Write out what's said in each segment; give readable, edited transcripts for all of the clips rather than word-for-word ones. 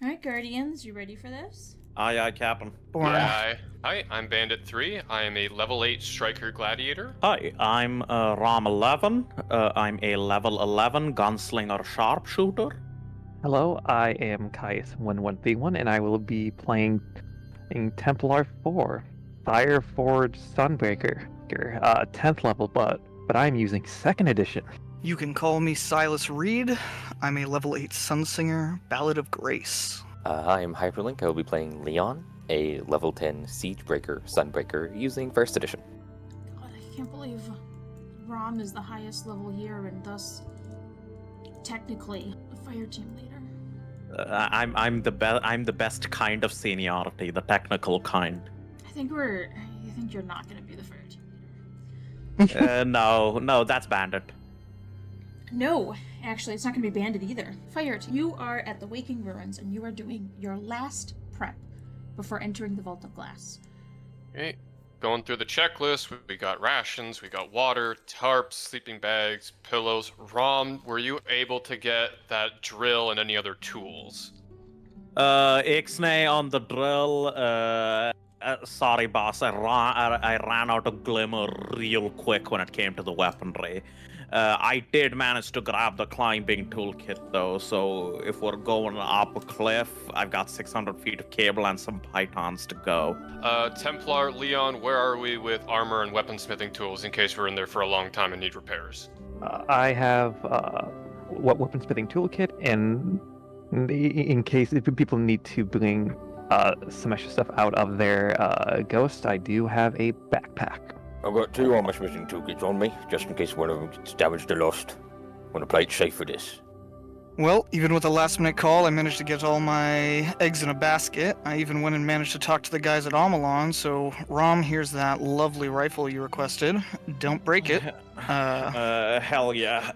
Alright, Guardians, you ready for this? Aye, Captain. Yeah, hi, I'm Bandit 3. I am a level 8 Striker Gladiator. Hi, I'm Ram 11. I'm a level 11 gunslinger sharpshooter. Hello, I am Caius 1131, and I will be playing in Templar 4, Fireforged Sunbreaker, 10th level, but I'm using 2nd edition. You can call me Silas Reed. I'm a level 8 Sunsinger, Ballad of Grace. I am Hyperlink. I will be playing Leon, a level 10 Siegebreaker Sunbreaker, using 1st edition. God, I can't believe Rom is the highest level here and thus technically a Fireteam leader. I'm the best kind of seniority, the technical kind. I think you're not going to be the Fireteam leader. No, that's Bandit. No, actually, it's not going to be Bandit either. Fireteam, you are at the Waking Ruins and you are doing your last prep before entering the Vault of Glass. Okay, going through the checklist, we got rations, we got water, tarps, sleeping bags, pillows. Rom, were you able to get that drill and any other tools? Ixnay on the drill. Sorry, boss. I ran out of glimmer real quick when it came to the weaponry. I did manage to grab the climbing toolkit though, so if we're going up a cliff, I've got 600 feet of cable and some pythons to go. Templar, Leon, where are we with armor and weaponsmithing tools in case we're in there for a long time and need repairs? I have weaponsmithing toolkit, and in case if people need to bring some extra stuff out of their ghost, I do have a backpack. I've got 2 armor-smithing toolkits on me, just in case one of them gets damaged or lost. Want to play it safe for this. Well, even with a last-minute call, I managed to get all my eggs in a basket. I even went and managed to talk to the guys at Amalon, so Rom, here's that lovely rifle you requested. Don't break it. Hell yeah.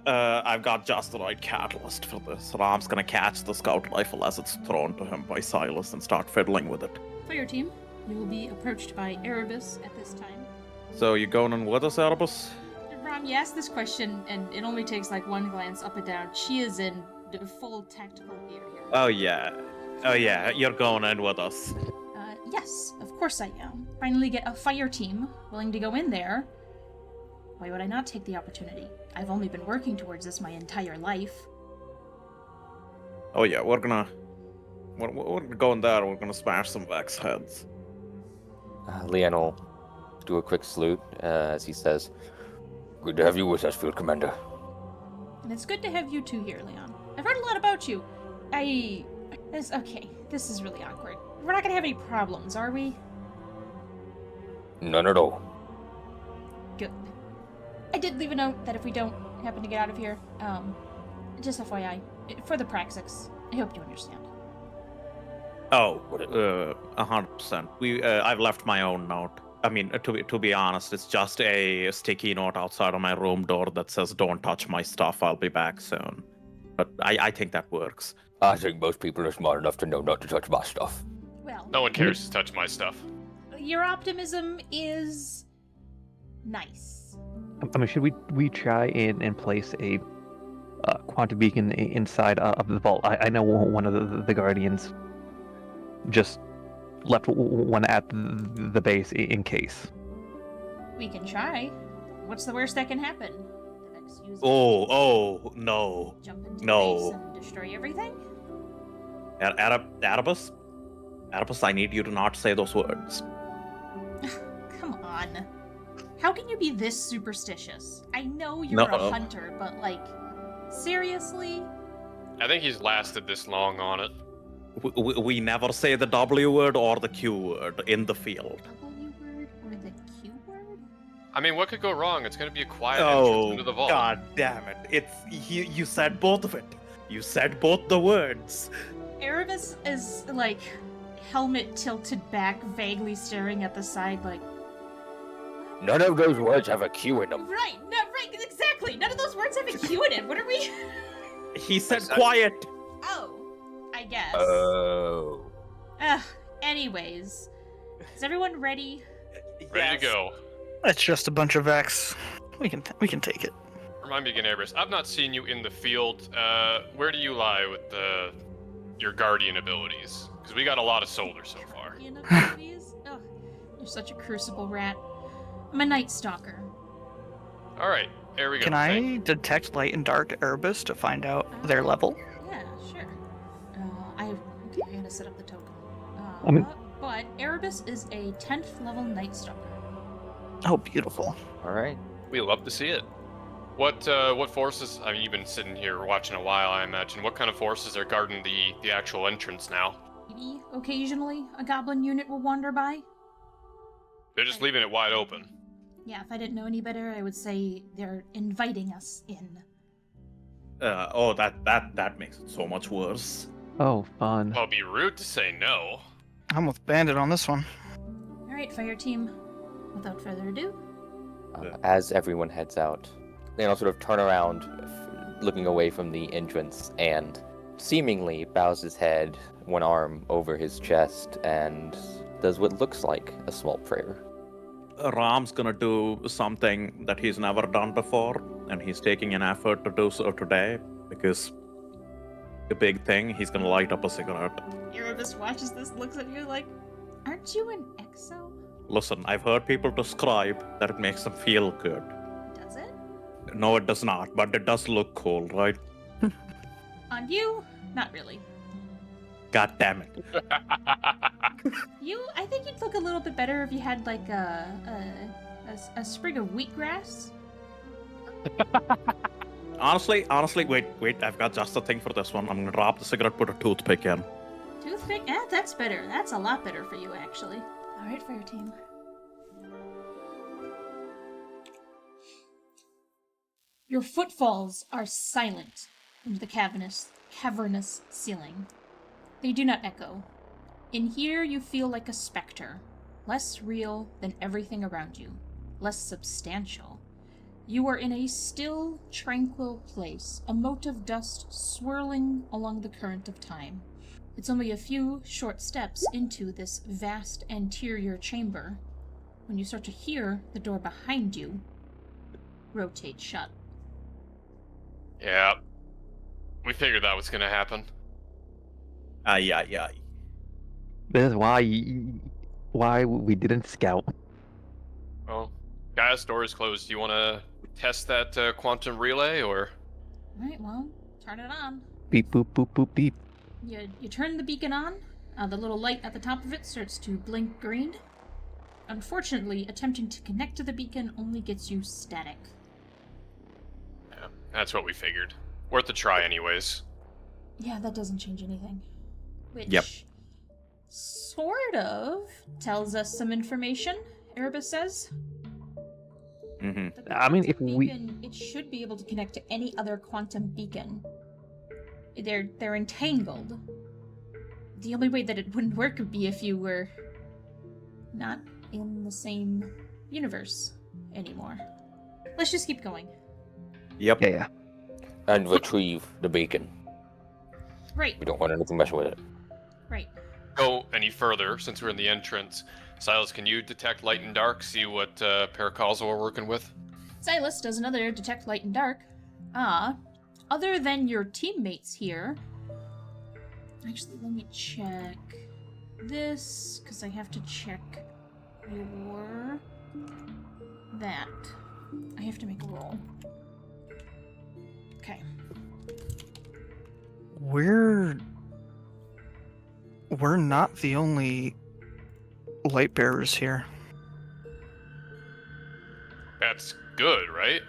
I've got just the right catalyst for this. Ram's gonna catch the scout rifle as it's thrown to him by Silas and start fiddling with it. Fireteam, you will be approached by Arabus at this time. So you going in with us, Arabus? Rom, you asked this question, and it only takes like one glance up and down. She is in full tactical gear here. Oh yeah, you're going in with us. Yes, of course I am. Finally get a fire team willing to go in there. Why would I not take the opportunity? I've only been working towards this my entire life. Oh yeah, we're gonna go in there. We're gonna smash some Vex heads. Leon will do a quick salute as he says, "Good to have you with us, Field Commander." And it's good to have you two here, Leon. I've heard a lot about you. Okay, this is really awkward. We're not gonna have any problems, are we? None at all. Good. I did leave a note that if we don't happen to get out of here, just FYI, for the Praxis, I hope you understand. Oh, 100%. I've left my own note. I mean, to be honest, it's just a sticky note outside of my room door that says, "Don't touch my stuff. I'll be back soon." But I think that works. I think most people are smart enough to know not to touch my stuff. Well, No one cares to touch my stuff. your optimism is nice. I mean, should we try and place a quantum beacon inside of the vault? I know one of the Guardians just left one at the base in case. We can try. What's the worst that can happen? The Vex use it Oh, no. to jump into no. the base and destroy everything? Arabus? Arabus, I need you to not say those words. Come on. How can you be this superstitious? I know you're a hunter, but like, seriously? I think he's lasted this long on it. We never say the W word or the Q word in the field. W word or the Q word? I mean, what could go wrong? It's gonna be a quiet entrance into the vault. God damn it. You said both of it. You said both the words. Arabus is, like, helmet tilted back, vaguely staring at the side, like... None of those words have a Q in them. Right, exactly! None of those words have a Q in it, what are we... He said quiet. Oh, I guess. Oh. Anyways, is everyone ready? Ready to go. That's just a bunch of X. We can take it. Remind me again, Arabus, I've not seen you in the field. Where do you lie with the your guardian abilities, because we got a lot of solar so far. Guardian abilities? Ugh, you're such a crucible rat. I'm a Night Stalker. All right, there we go. Can I detect light and dark Arabus to find out their level? Yeah, sure. I gotta set up the token. I mean- But Arabus is a 10th level Night Stalker. Oh, beautiful. All right. We love to see it. What forces? I mean, you've been sitting here watching a while, I imagine. What kind of forces are guarding the actual entrance now? Maybe occasionally a goblin unit will wander by. They're just leaving it wide open. Yeah, if I didn't know any better, I would say they're inviting us in. That makes it so much worse. Oh, fun. Well, it'd be rude to say no. I'm with Bandit on this one. Alright, Fireteam. Without further ado. As everyone heads out, they all sort of turn around, looking away from the entrance, and seemingly bows his head, one arm over his chest, and does what looks like a small prayer. Ram's gonna do something that he's never done before, and he's taking an effort to do so today, because the big thing, he's gonna light up a cigarette. Arabus watches this, looks at you like, aren't you an exo? Listen, I've heard people describe that it makes them feel good. Does it? No, it does not, but it does look cool, right? On you? Not really. God damn it. I think you'd look a little bit better if you had like a sprig of wheatgrass. Honestly, wait, I've got just the thing for this one. I'm gonna drop the cigarette, put a toothpick in. Toothpick? That's better. That's a lot better for you, actually. Alright, Fireteam. Your footfalls are silent into the cavernous ceiling. They do not echo. In here, you feel like a specter, less real than everything around you, less substantial. You are in a still, tranquil place, a mote of dust swirling along the current of time. It's only a few short steps into this vast anterior chamber when you start to hear the door behind you rotate shut. Yeah. We figured that was gonna happen. Yeah. This is why we didn't scout. Well, guys, door is closed. Do you want to test that quantum relay, or? Alright, well, turn it on. Beep boop boop boop beep. You turn the beacon on. The little light at the top of it starts to blink green. Unfortunately, attempting to connect to the beacon only gets you static. Yeah, that's what we figured. Worth a try anyways. Yeah, that doesn't change anything. Which Yep. sort of tells us some information, Arabus says. Mm-hmm. The I mean, if quantum we- beacon, it should be able to connect to any other quantum beacon. They're entangled. The only way that it wouldn't work would be if you were not in the same universe anymore. Let's just keep going. Yep. Yeah. And retrieve the beacon. Right, We don't want anything messing with it. right. Go any further, since we're in the entrance. Silas, can you detect light and dark? See what paracausal we're working with? Silas does another detect light and dark. Other than your teammates here. Actually, let me check this, because I have to check your. That. I have to make a roll. Okay. We're not the only light bearers here. That's good, right?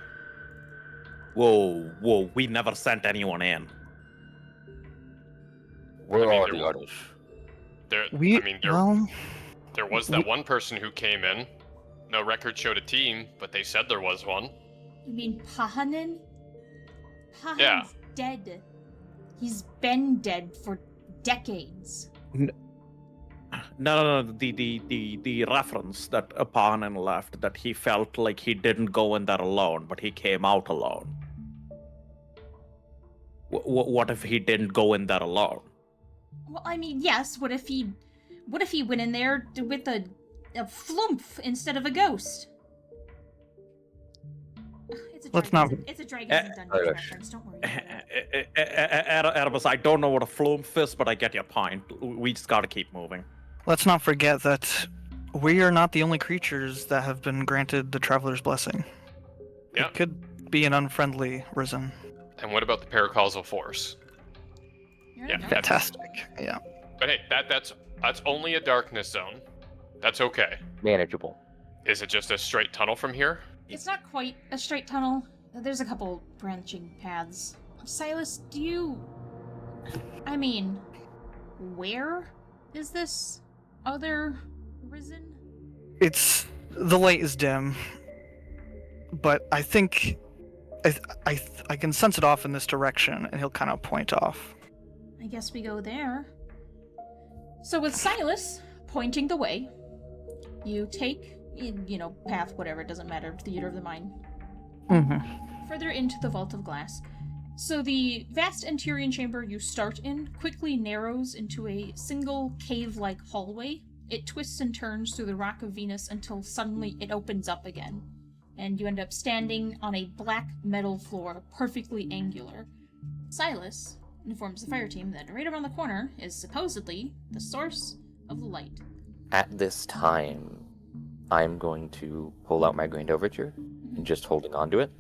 Whoa, we never sent anyone in. Where I mean, are there- the others? There was that one person who came in. No record showed a team, but they said there was one. You mean Pahanin? Pahan's Yeah. dead. He's been dead for decades. No. The reference that Pahanin left, that he felt like he didn't go in there alone, but he came out alone. What if he didn't go in there alone? Well, I mean, yes. What if he went in there with a flumph instead of a ghost? It's Let's not- It's a Dragons and Dungeons reference. Don't worry about it. Arabus, I don't know what a flumph is, but I get your point. We just gotta keep moving. Let's not forget that we are not the only creatures that have been granted the Traveler's Blessing. Yeah. It could be an unfriendly risen. And what about the paracausal force? You're Yeah, right. Fantastic. Yeah. But hey, that's only a darkness zone. That's okay. Manageable. Is it just a straight tunnel from here? It's not quite a straight tunnel. There's a couple branching paths. Silas, do you... I mean, where is this other risen? The light is dim, but I think I can sense it off in this direction, and he'll kind of point off. I guess we go there. So with Silas pointing the way, you take, path, whatever, it doesn't matter, theater of the mind, further into the Vault of Glass. So the vast Anterior chamber you start in quickly narrows into a single cave-like hallway. It twists and turns through the Rock of Venus until suddenly it opens up again, and you end up standing on a black metal floor, perfectly angular. Silas informs the fire team that right around the corner is supposedly the source of the light. At this time, I'm going to pull out my Grand Overture and just holding on to it.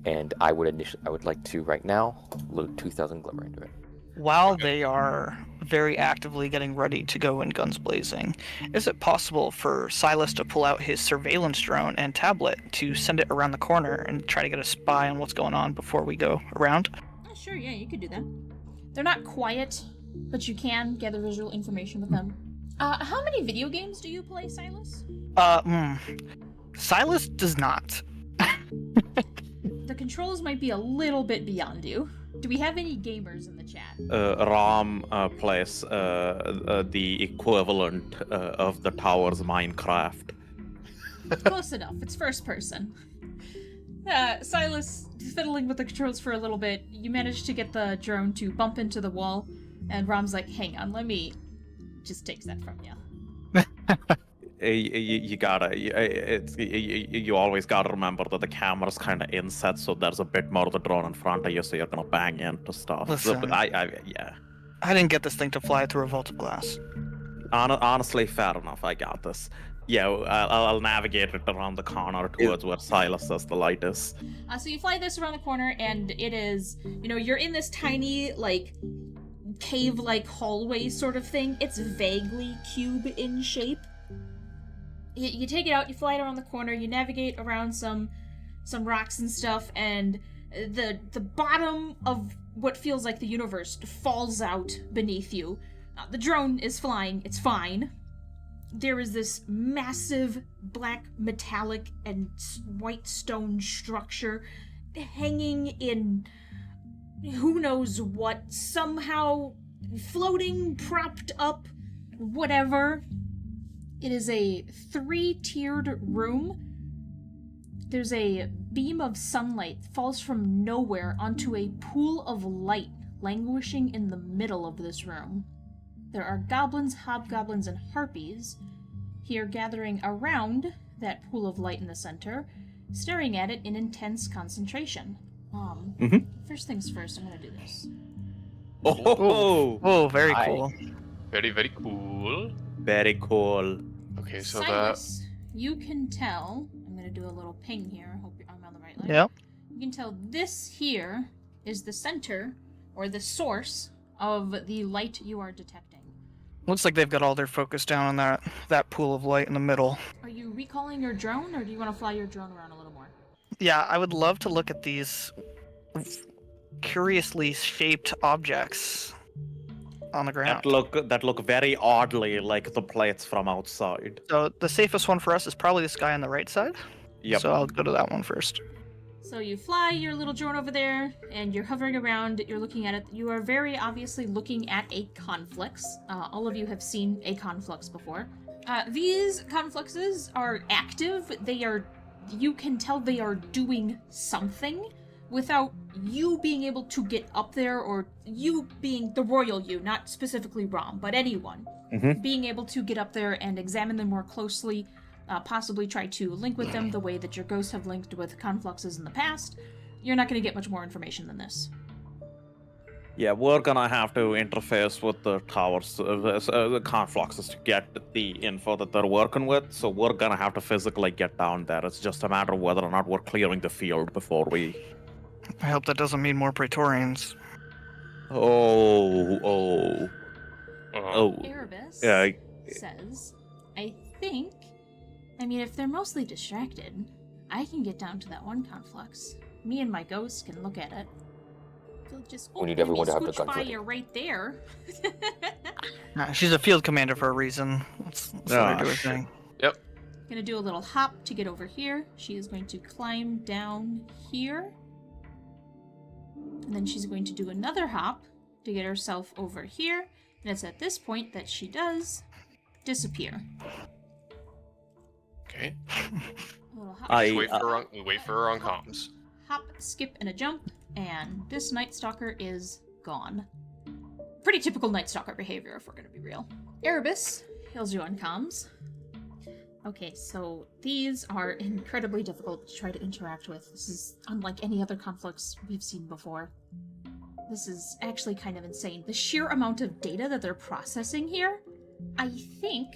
And I would like to right now load 2,000 glimmer into it. While they are very actively getting ready to go in guns blazing, is it possible for Silas to pull out his surveillance drone and tablet to send it around the corner and try to get a spy on what's going on before we go around? Sure, yeah, you could do that. They're not quiet, but you can gather visual information with them. How many video games do you play, Silas? Silas does not. The controls might be a little bit beyond you. Do we have any gamers in the chat? Ram plays the equivalent of the Towers Minecraft. Close enough. It's first person. Silas, fiddling with the controls for a little bit, you manage to get the drone to bump into the wall, and Ram's like, hang on, let me... just takes that from you. You always gotta remember that the camera's kind of inset, so there's a bit more of the drone in front of you, so you're gonna bang into stuff. Listen. But I didn't get this thing to fly through a vault of glass. Honestly, fair enough. I got this. Yeah, I'll navigate it around the corner towards where Silas says the light is. So you fly this around the corner, and it is, you're in this tiny, cave-like hallway sort of thing. It's vaguely cube in shape. You take it out, you fly it around the corner, you navigate around some rocks and stuff, and the bottom of what feels like the universe falls out beneath you. The drone is flying, it's fine. There is this massive black metallic and white stone structure hanging in who knows what, somehow floating, propped up, whatever. It is a 3-tiered room. There's a beam of sunlight that falls from nowhere onto a pool of light languishing in the middle of this room. There are goblins, hobgoblins, and harpies here gathering around that pool of light in the center, staring at it in intense concentration. First things first, I'm gonna do this. Oh, very cool. Very, very cool. Very cool. Okay, so Silas, you can tell, I'm gonna do a little ping here, hope I'm on the right line. Yep. You can tell this here is the center, or the source, of the light you are detecting. Looks like they've got all their focus down on that pool of light in the middle. Are you recalling your drone, or do you want to fly your drone around a little more? Yeah, I would love to look at these curiously shaped objects on the ground. That look very oddly like the plates from outside. So the safest one for us is probably this guy on the right side. Yep. So I'll go to that one first. So you fly your little drone over there, and you're hovering around, you're looking at it. You are very obviously looking at a conflux. All of you have seen a conflux before. These confluxes are active. You can tell they are doing something without you being able to get up there, or you being the royal you, not specifically Rom, but anyone, being able to get up there and examine them more closely. possibly try to link with them the way that your ghosts have linked with Confluxes in the past, you're not going to get much more information than this. Yeah, we're gonna have to interface with the towers, the Confluxes to get the info that they're working with. So we're gonna have to physically get down there. It's just a matter of whether or not we're clearing the field before we. I hope that doesn't mean more Praetorians. Oh. Arabus Yeah. says, I mean, if they're mostly distracted, I can get down to that one conflux. Me and my ghost can look at it. They'll just We need everyone to have the scooch guns by ready. you right there. Nah, she's a field commander for a reason. Let's let her do her shit. thing. Yep. Gonna do a little hop to get over here. She is going to climb down here. And then she's going to do another hop to get herself over here. And it's at this point that she does disappear. Okay. A little hop, Just wait for her on comms. hop, skip, and a jump, and this Night Stalker is gone. Pretty typical Night Stalker behavior, if we're gonna be real. Arabus hails you on comms. Okay, so these are incredibly difficult to try to interact with. This is unlike any other conflicts we've seen before. This is actually kind of insane. The sheer amount of data that they're processing here, I think,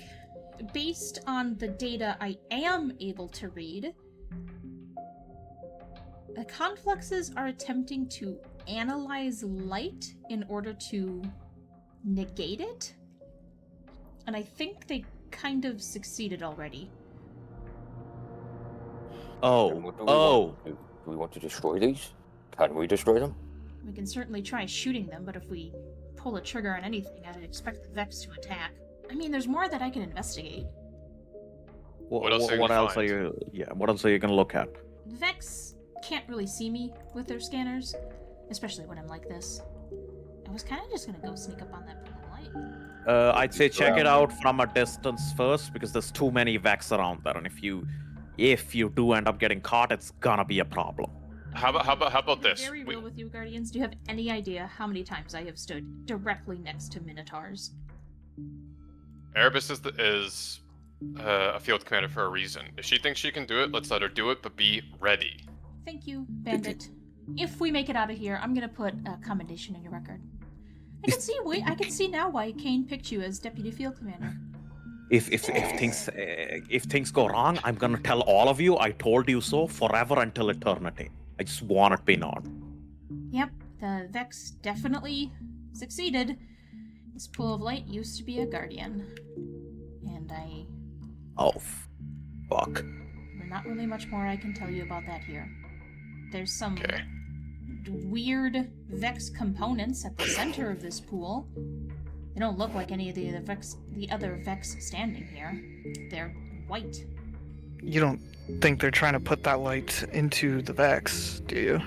based on the data I am able to read, the Confluxes are attempting to analyze light in order to negate it. And I think they kind of succeeded already. Do we want to destroy these? Can we destroy them? We can certainly try shooting them, but if we pull a trigger on anything, I'd expect the Vex to attack. I mean, there's more that I can investigate. What else are you What gonna else are find? you? Yeah. What else are you gonna look at? The Vex can't really see me with their scanners, especially when I'm like this. I was kind of just gonna go sneak up on that pool of light. I'd say check it out from a distance first because there's too many Vex around there, and if you do end up getting caught, it's gonna be a problem. How about To be this? Very real with you, Guardians. Do you have any idea how many times I have stood directly next to Minotaurs? Arabus is a field commander for a reason. If she thinks she can do it, let's let her do it, but be ready. Thank you, Bandit. If we make it out of here, I'm gonna put a commendation in your record. I can see now why Kane picked you as deputy field commander. If things go wrong, I'm gonna tell all of you I told you so forever until eternity. I just want it to be known. Yep, the Vex definitely succeeded. This pool of light used to be a guardian, and Oh, fuck. there's not really much more I can tell you about that here. There's some Okay. weird Vex components at the center of this pool. They don't look like any of the other Vex standing here. They're white. You don't think they're trying to put that light into the Vex, do you?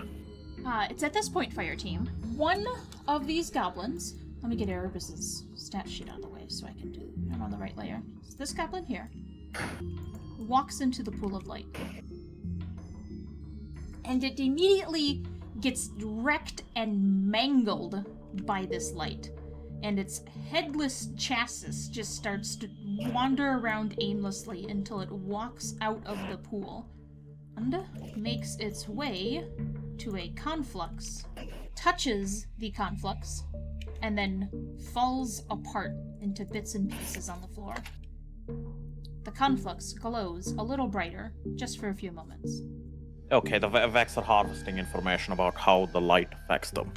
It's at this point, Fireteam. One of these goblins. Let me get Arabus's stat sheet out of the way so I can I'm on the right layer. So this goblin here walks into the pool of light. And it immediately gets wrecked and mangled by this light. And its headless chassis just starts to wander around aimlessly until it walks out of the pool and makes its way to a conflux, touches the conflux, and then falls apart into bits and pieces on the floor. The conflux glows a little brighter, just for a few moments. Okay, the Vex are harvesting information about how the light affects them.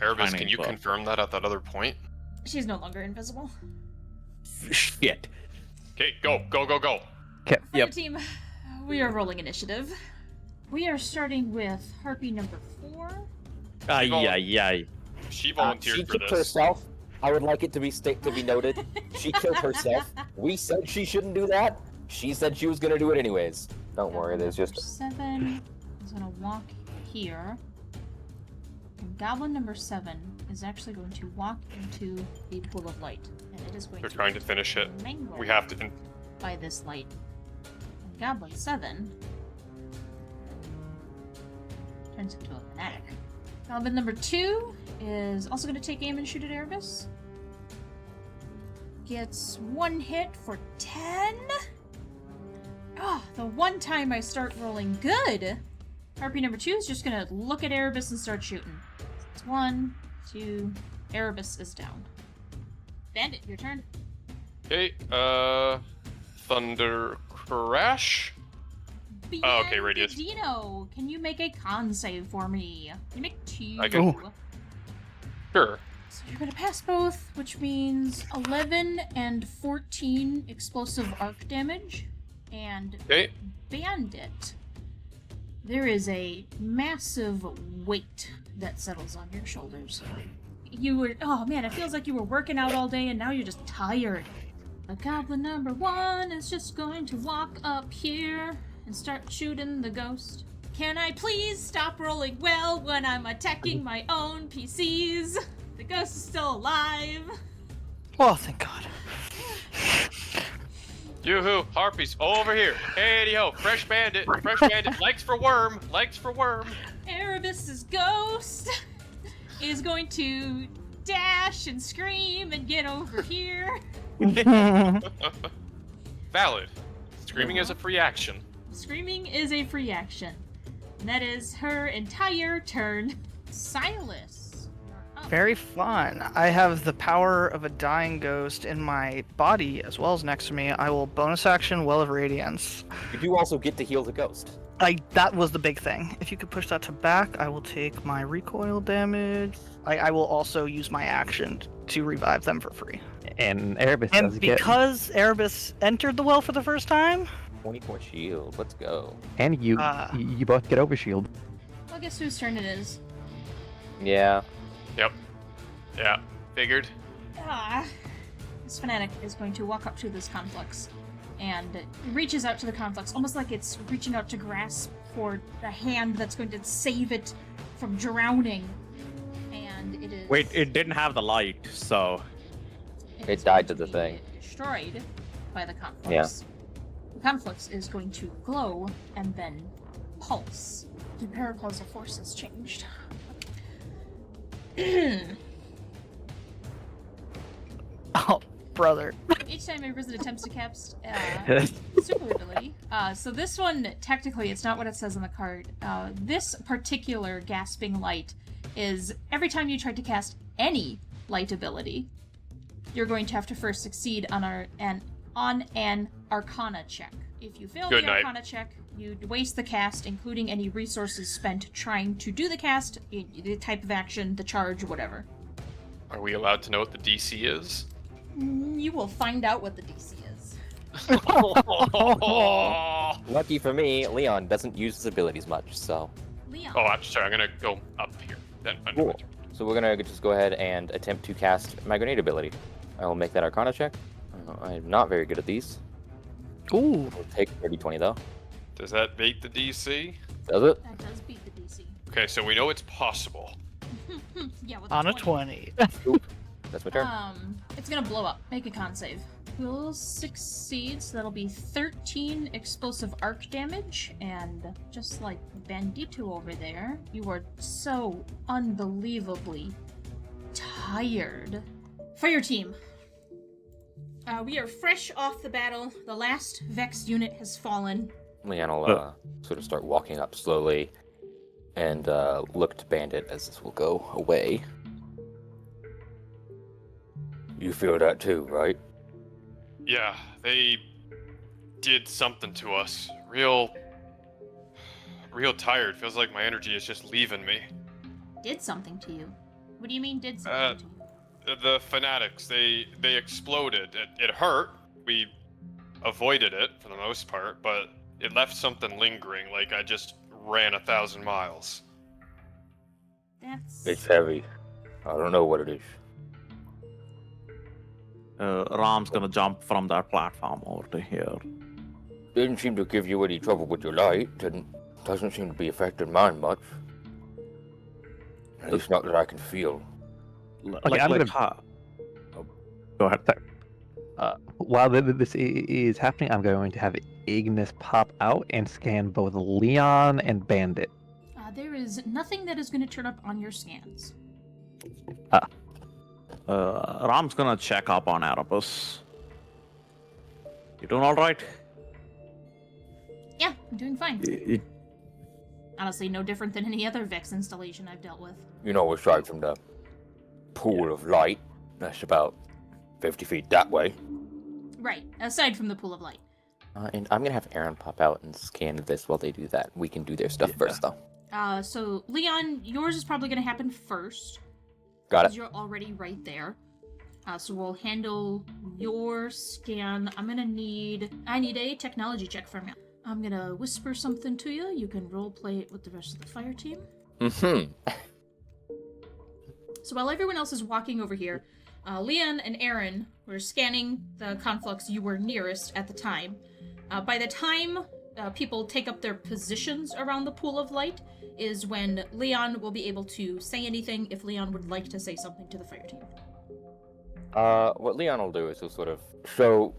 Arabus, Finding can you book. confirm that at that other point? She's no longer invisible. Shit. Okay, go. Yep. Fire team, we are rolling initiative. We are starting with Harpy number 4. Ay. She She volunteered for killed this. herself. I would like it to be noted. She killed herself. We said she shouldn't do that. She said she was gonna do it anyways. Don't worry, there's Number just 7 is gonna walk here. And Goblin number 7 is actually going to walk into the pool of light. And it is going They're to trying to finish it. mangled We have to. by this light. And Goblin 7 turns into a fanatic. Goblin number 2 is also going to take aim and shoot at Arabus. Gets one hit for 10. The one time I start rolling good, Harpy number 2 is just gonna look at Arabus and start shooting. It's 1, 2, Arabus is down. Bandit, your turn. Okay, Thunder Crash. Oh, okay, Radius. Dino, can you make a con save for me? You make 2. I can- Sure. So you're gonna pass both, which means 11 and 14 explosive arc damage. And Okay. Bandit, there is a massive weight that settles on your shoulders. Oh man, it feels like you were working out all day and now you're just tired. The goblin number 1 is just going to walk up here and start shooting the ghost. Can I please stop rolling well when I'm attacking my own PCs? The ghost is still alive. Well, thank God. Yoo-hoo, Harpies, over here. Hey-ho, fresh bandit, legs for worm. Arabus's ghost is going to dash and scream and get over here. Valid. Screaming is a free action. Screaming is a free action. And that is her entire turn. Silas, you're up. Very fun. I have the power of a dying ghost in my body as well as next to me. I will bonus action Well of Radiance. You do also get to heal the ghost. That was the big thing. If you could push that to back, I will take my recoil damage. I will also use my action to revive them for free. And Arabus And does get... because Arabus entered the well for the first time, 24 shield. Let's go. And you both get overshield. Well, guess whose turn it is? Yeah. Yep. Yeah, figured. This fanatic is going to walk up to this conflux and reaches out to the conflux, almost like it's reaching out to grasp for a hand that's going to save it from drowning. And it is... Wait, it didn't have the light, so... It is died going to the be thing. Destroyed by the conflux. Yeah. The conflux is going to glow and then pulse. The paracausal force has changed. oh, brother. Each time a Risen attempts to cast super ability. So this one, technically, it's not what it says on the card. This particular gasping light is every time you try to cast any light ability, you're going to have to first succeed on an Arcana check. If you fail Good the night. Arcana check, you waste the cast, including any resources spent trying to do the cast, the type of action, the charge, whatever. Are we allowed to know what the DC is? You will find out what the DC is. Lucky for me, Leon doesn't use his abilities much, so. Leon. Oh, I'm sorry. I'm gonna go up here. Then Cool. So we're gonna just go ahead and attempt to cast my grenade ability. I will make that Arcana check. I'm not very good at these. Ooh. We'll take 30-20 though. Does that beat the DC? Does it? That does beat the DC. Okay, so we know it's possible. Yeah, with On a 20. 20. That's my turn. It's gonna blow up. Make a con save. Will succeed, so that'll be 13 explosive arc damage, and just like Bandito over there, you are so unbelievably tired. Fireteam. We are fresh off the battle. The last Vex unit has fallen. Leon will sort of start walking up slowly and look to Bandit as this will go away. You feel that too, right? Yeah, they did something to us. Real tired. Feels like my energy is just leaving me. Did something to you? What do you mean did something to you? The fanatics, they exploded. It hurt. We avoided it for the most part, but it left something lingering, like I just ran 1,000 miles. That's... It's heavy. I don't know what it is. Ram's gonna jump from that platform over to here. Didn't seem to give you any trouble with your light. Doesn't seem to be affecting mine much. At least not that I can feel. Okay, I'm gonna... Go ahead. Sorry. While this is happening, I'm going to have Ignis pop out and scan both Leon and Bandit. There is nothing that is going to turn up on your scans. Ram's gonna check up on Arabus. You doing all right? Yeah, I'm doing fine. Y- Honestly, no different than any other Vex installation I've dealt with. Aside from the pool of light, that's about 50 feet that way. Right, aside from the pool of light. And I'm gonna have Aaron pop out and scan this while they do that. We can do their stuff first, though. So, Leon, yours is probably going to happen first. Got Because it. you're already right there. So we'll handle your scan. I need a technology check from you. I'm going to whisper something to you. You can roleplay it with the rest of the fire team. Mm-hmm. So while everyone else is walking over here, Leon and Aaron were scanning the conflux you were nearest at the time. By the time people take up their positions around the pool of light is when Leon will be able to say anything if Leon would like to say something to the fire team. What Leon will do is he'll sort of... So,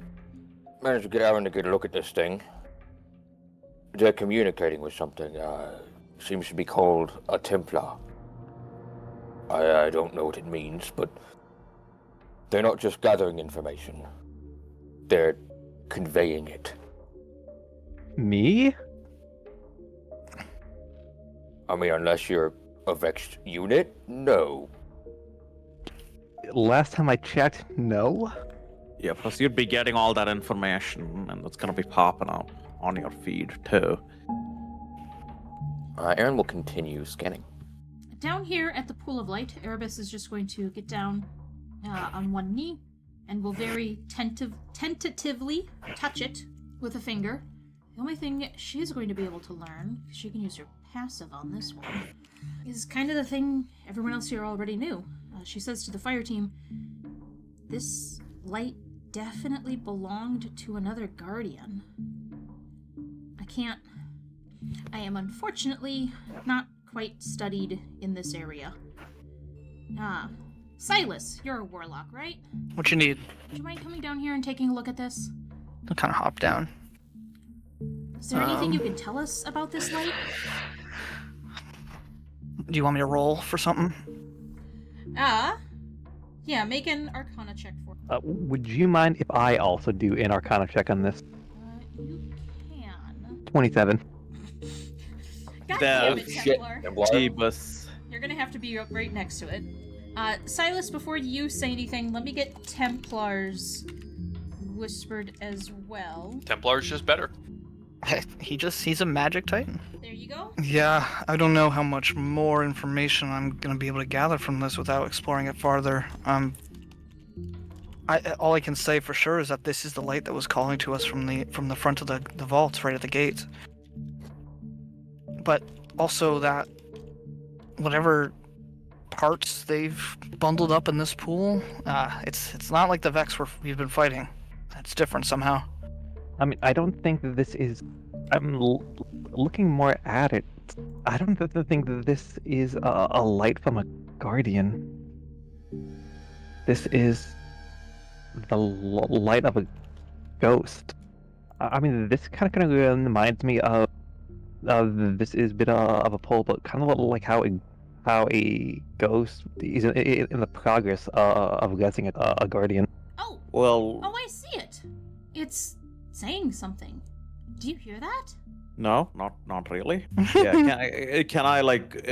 manage to get Aaron to get a look at this thing. They're communicating with something, seems to be called a Templar. I don't know what it means, but they're not just gathering information. They're conveying it. Me? I mean, unless you're a Vexed unit, no. Last time I checked, no. Yeah, plus you'd be getting all that information, and it's gonna be popping out on your feed too. Aaron will continue scanning. Down here at the pool of light, Arabus is just going to get down on one knee and will very tentatively touch it with a finger. The only thing she's going to be able to learn, because she can use her passive on this one, is kind of the thing everyone else here already knew. She says to the fire team, this light definitely belonged to another guardian. I am unfortunately not quite studied in this area. Silas, you're a warlock, right? What you need? Would you mind coming down here and taking a look at this? I'll kind of hop down. Is there anything you can tell us about this light? Do you want me to roll for something? Yeah, make an Arcana check for me. Would you mind if I also do an Arcana check on this? You can. 27. God The- damn Oh, it, shit. Templar. Templar. Jeebus. You're gonna have to be up right next to it. Silas, before you say anything, let me get Templars whispered as well. Templar's just better. He's a magic titan. There you go. Yeah, I don't know how much more information I'm gonna be able to gather from this without exploring it farther. All I can say for sure is that this is the light that was calling to us from the front of the vault, right at the gate. But also that whatever parts they've bundled up in this pool, it's not like the Vex we've been fighting. It's different somehow. I mean, I don't think that this is... looking more at it, I don't think that this is a light from a guardian. This is the light of a ghost. I mean, this kind of reminds me of this is a bit of a pull, but kind of like how a ghost is in the progress of getting a guardian. Oh, Well, I see it. It's saying something. Do you hear that? no, not really. Yeah, can I like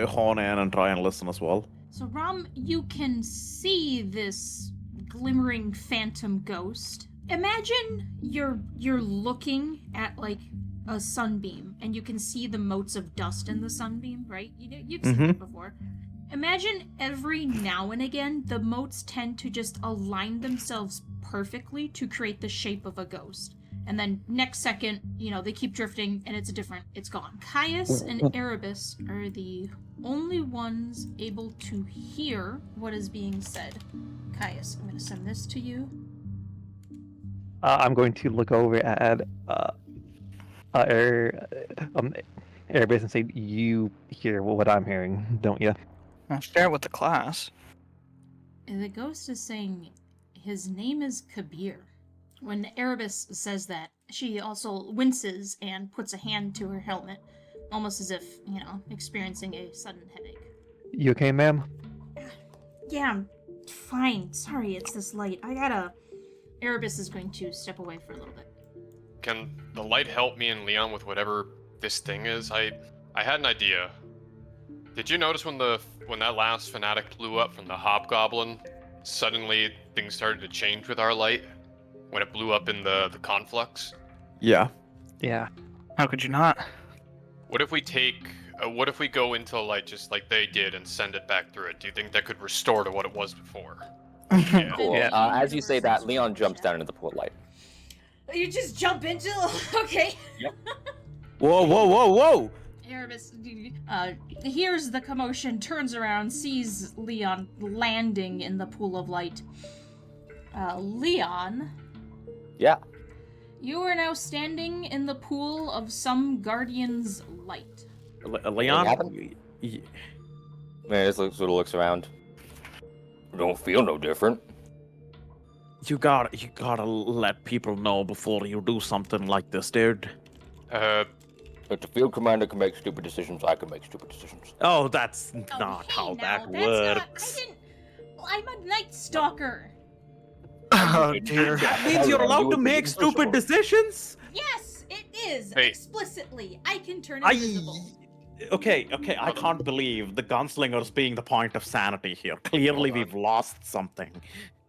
hone in and try and listen as well? So, Ram, you can see this glimmering phantom ghost. Imagine you're looking at like a sunbeam, and you can see the motes of dust in the sunbeam, right? You've seen it before. Imagine every now and again, the motes tend to just align themselves perfectly to create the shape of a ghost. And then next second, they keep drifting and it's gone. Caius and Arabus are the only ones able to hear what is being said. Caius, I'm going to send this to you. I'm going to look over at Arabus and say, "You hear what I'm hearing, don't you?" I'll share it with the class. The ghost is saying his name is Kabir. When Arabus says that, she also winces and puts a hand to her helmet, almost as if, experiencing a sudden headache. You okay, ma'am? Yeah, I'm fine. Sorry, it's this light. Arabus is going to step away for a little bit. Can the light help me and Leon with whatever this thing is? I had an idea. Did you notice when that last fanatic blew up from the hobgoblin, suddenly things started to change with our light when it blew up in the conflux? Yeah. Yeah. How could you not? What if we go into light just like they did and send it back through it? Do you think that could restore to what it was before? Cool. Yeah. As you say that, Leon jumps down into the pool of light. You just jump into. Okay. Whoa, whoa, whoa, whoa! Arabus hears the commotion, turns around, sees Leon landing in the pool of light. Leon, Yeah. you are now standing in the pool of some guardian's light. Leon? happened? Man, just sort of looks around. Don't feel no different. You gotta let people know before you do something like this, dude. If the field commander can make stupid decisions, I can make stupid decisions. Oh, that's Oh, not hey, how now, that that's works. I'm a night stalker. Oh dear. That means you're allowed to make stupid decisions? Yes, it is. Hey. Explicitly. I can turn I... invisible. Okay, I can't believe the gunslinger's being the point of sanity here. Clearly Hold on. we've lost something.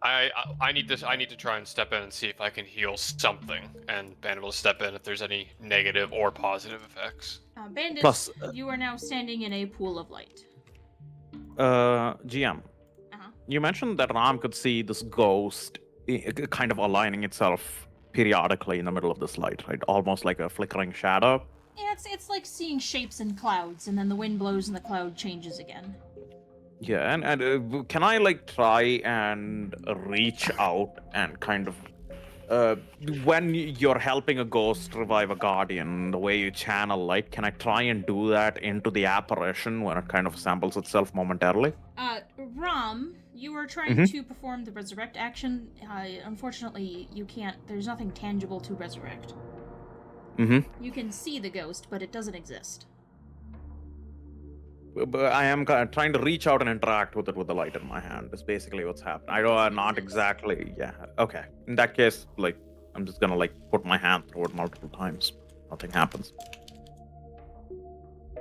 I need to try and step in and see if I can heal something, and Bandit will step in if there's any negative or positive effects. Bandit, Plus, you are now standing in a pool of light. GM. Uh-huh. You mentioned that Ram could see this ghost kind of aligning itself periodically in the middle of this light, right? Almost like a flickering shadow. Yeah, it's like seeing shapes in clouds, and then the wind blows and the cloud changes again. Yeah, and can I like try and reach out and kind of when you're helping a ghost revive a guardian, the way you channel light, can I try and do that into the apparition when it kind of assembles itself momentarily? Ram, you are trying to perform the resurrect action. Unfortunately, you can't. There's nothing tangible to resurrect. Mm-hmm. You can see the ghost, but it doesn't exist. But I am trying to reach out and interact with it with the light in my hand. Is basically what's happening. I don't not exactly. Yeah. Okay. In that case, like I'm just gonna like put my hand through it multiple times. Nothing happens.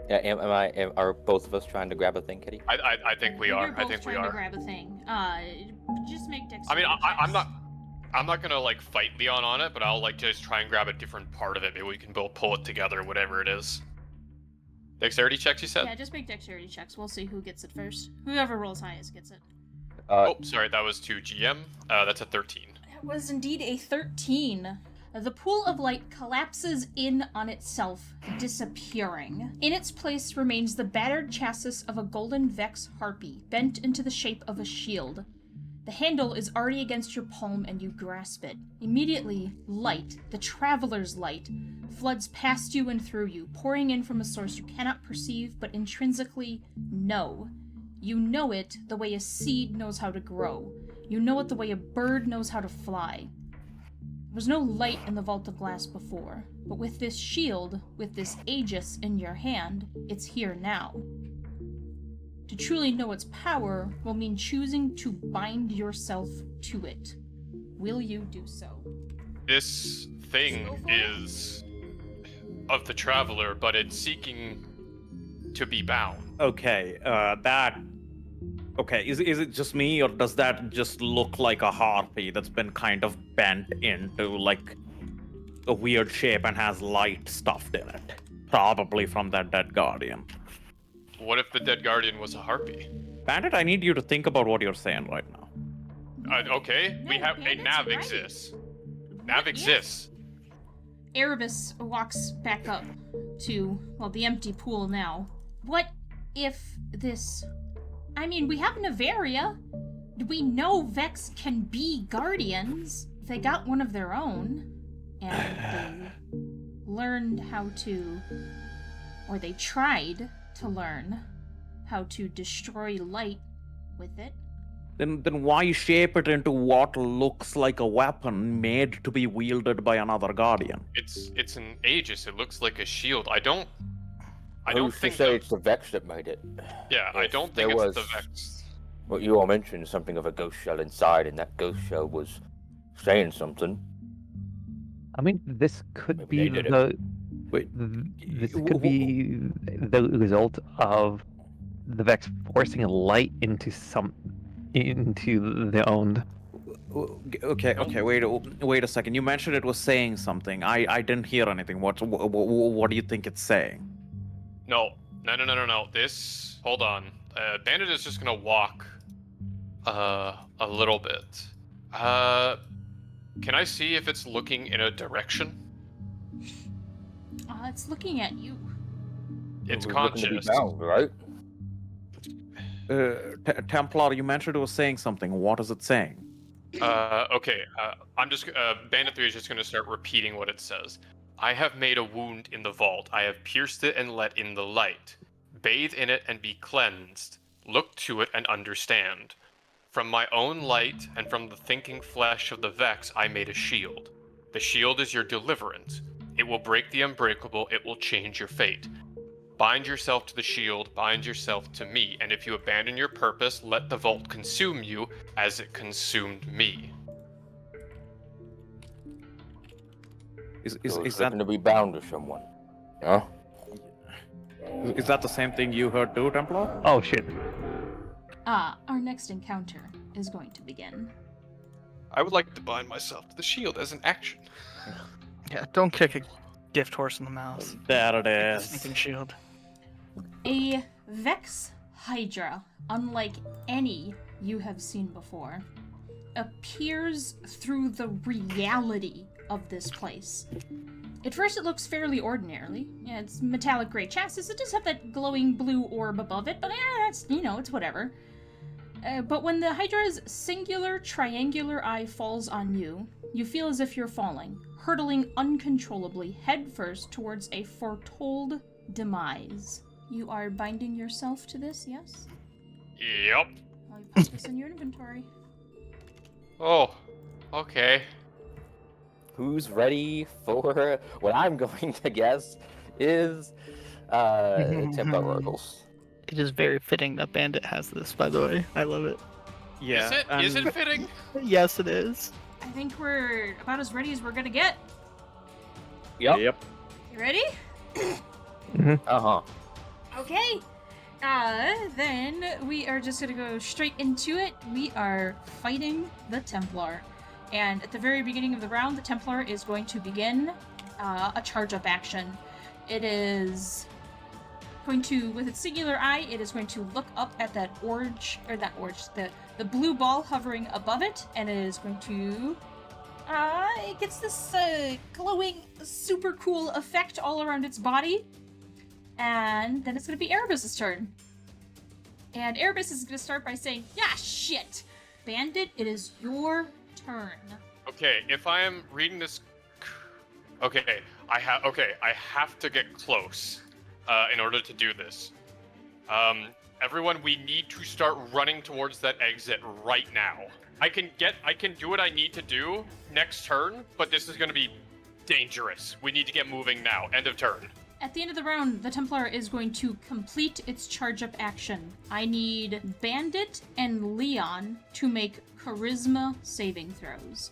Yeah, are both of us trying to grab a thing, Kitty? I think we are. You're I both think we trying to are. grab a thing. Just make I mean, dexterity I'm not gonna like fight Leon on it, but I'll like just try and grab a different part of it. Maybe we can both pull it together, whatever it is. Dexterity checks, you said? Yeah, just make dexterity checks. We'll see who gets it first. Whoever rolls highest gets it. Oh, sorry, that was to GM. That's a 13. It was indeed a 13. The pool of light collapses in on itself, disappearing. In its place remains the battered chassis of a golden Vex harpy, bent into the shape of a shield. The handle is already against your palm and you grasp it. Immediately, light, the traveler's light, floods past you and through you, pouring in from a source you cannot perceive but intrinsically know. You know it the way a seed knows how to grow. You know it the way a bird knows how to fly. There was no light in the vault of glass before, but with this shield, with this Aegis in your hand, it's here now. To truly know its power will mean choosing to bind yourself to it. Will you do so? This thing is of the traveler, but it's seeking to be bound. Okay. Okay. Is it just me, or does that just look like a harpy that's been kind of bent into like a weird shape and has light stuffed in it? Probably from that dead guardian. What if the dead guardian was a harpy? Bandit, I need you to think about what you're saying right now. Okay, No, we have a Bandit's nav right. exists. Nav Yes. exists. Arabus walks back up to, well, the empty pool now. What if this... I mean, we have Navaria. We know Vex can be guardians. If they got one of their own, and they learned how to... or they tried to learn how to destroy light with it. Then why shape it into what looks like a weapon made to be wielded by another guardian? It's an Aegis. It looks like a shield. I don't Who's think to say that- it's the Vex that made it? Yeah, I If don't there think it's the was- Vex. Well, you all mentioned something of a ghost shell inside, and that ghost shell was saying something. I mean, this could Maybe be they did the Wait, this could be the result of the Vex forcing light into their own. Okay. Wait a second. You mentioned it was saying something. I didn't hear anything. What do you think it's saying? No. This. Hold on. Bandit is just gonna walk. A little bit. Can I see if it's looking in a direction? It's looking at you. It's We're looking to be conscious. bound, right? Templar, you mentioned it was saying something. What is it saying? Okay. I'm just. Bandit 3 is just gonna start repeating what it says. I have made a wound in the vault. I have pierced it and let in the light. Bathe in it and be cleansed. Look to it and understand. From my own light and from the thinking flesh of the Vex, I made a shield. The shield is your deliverance. It will break the unbreakable. It will change your fate. Bind yourself to the shield. Bind yourself to me. And if you abandon your purpose, let the vault consume you as it consumed me. Is that Looking to be bound to someone? Huh? is that the same thing you heard too, Templar? Oh shit! Our next encounter is going to begin. I would like to bind myself to the shield as an action. Yeah, don't kick a gift horse in the mouth. There it is. Sneaking shield. A Vex Hydra, unlike any you have seen before, appears through the reality of this place. At first it looks fairly ordinarily. Yeah, it's metallic gray chassis. It does have that glowing blue orb above it, but that's, it's whatever. But when the Hydra's singular triangular eye falls on you, you feel as if you're falling, hurtling uncontrollably headfirst towards a foretold demise. You are binding yourself to this, yes? Yep. I'll put this in your inventory. Oh, okay. Who's ready for what I'm going to guess is Templar oracles. It is very fitting that Bandit has this, by the way. I love it. Yeah. Is it fitting? Yes, it is. I think we're about as ready as we're gonna get. Yep. Yep. You ready? Uh-huh. Okay. Then we are just gonna go straight into it. We are fighting the Templar. And at the very beginning of the round, the Templar is going to begin a charge-up action. It is going to, with its singular eye, it is going to look up at that the blue ball hovering above it, and it is going to, it gets this glowing, super cool effect all around its body. And then it's going to be Arabus' turn. And Arabus is going to start by saying, yeah, shit! Bandit, it is your turn. Okay, if I am reading this... Okay, I have to get close in order to do this. Everyone, we need to start running towards that exit right now. I can do what I need to do next turn, but this is going to be dangerous. We need to get moving now. End of turn. At the end of the round, the Templar is going to complete its charge-up action. I need Bandit and Leon to make Charisma saving throws.